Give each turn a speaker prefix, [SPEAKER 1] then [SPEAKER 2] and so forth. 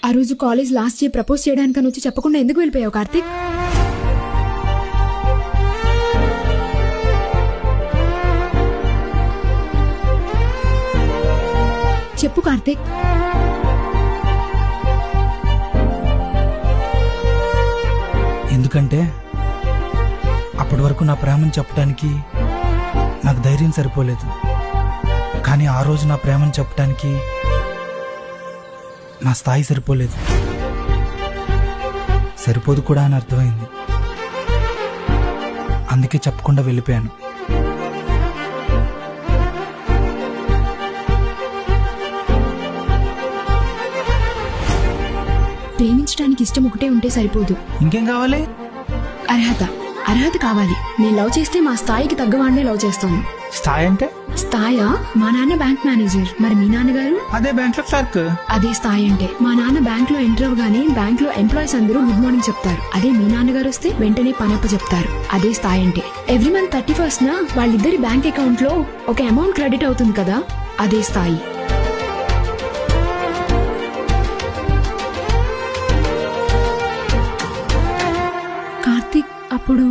[SPEAKER 1] ఆ రోజు college last year propose చేయడానికని వచ్చి చెప్పకుండా ఎందుకు వెళ్ళిపోయావు కార్తీక్? చెప్పు కార్తీక్.
[SPEAKER 2] ఎందుకంటే అప్పటి వరకు నా ప్రేమను చెప్పడానికి నాకు ధైర్యం సరిపోలేదు. కానీ ఆ రోజు నా ప్రేమను చెప్పడానికి నా స్థాయి సరిపోలేదు. సరిపోదు కూడా అని అర్థమైంది. అందుకే చెప్పకుండా వెళ్ళిపోయాను.
[SPEAKER 1] ప్రేమించడానికి ఇష్టం ఒకటే ఉంటే సరిపోదు,
[SPEAKER 2] ఇంకేం కావాలి?
[SPEAKER 1] అర్హత కావాలి. నేను లవ్ చేస్తే మా స్థాయికి తగ్గవాడినే లవ్ చేస్తాను.
[SPEAKER 2] స్థాయి అంటే?
[SPEAKER 1] స్థాయా? మా నాన్న బ్యాంక్ మేనేజర్, మరి మీ నాన్నగారు?
[SPEAKER 2] అదే బ్యాంక్ లో క్లర్క్.
[SPEAKER 1] అదే స్థాయి అంటే. మా నాన్న బ్యాంక్ లో ఎంటర్ అవగానే బ్యాంక్ లో ఎంప్లాయీస్ అందరూ గుడ్ మార్నింగ్ చెప్తారు. అదే మీ నాన్నగారు వస్తే వెంటనే పనప్ప చెప్తారు. అదే స్థాయి అంటే. ఎవ్రీ మంత్ 31st వాళ్ళిద్దరి బ్యాంక్ అకౌంట్ లో ఒక అమౌంట్ క్రెడిట్ అవుతుంది కదా, అదే స్థాయి. కార్తీక్, అప్పుడు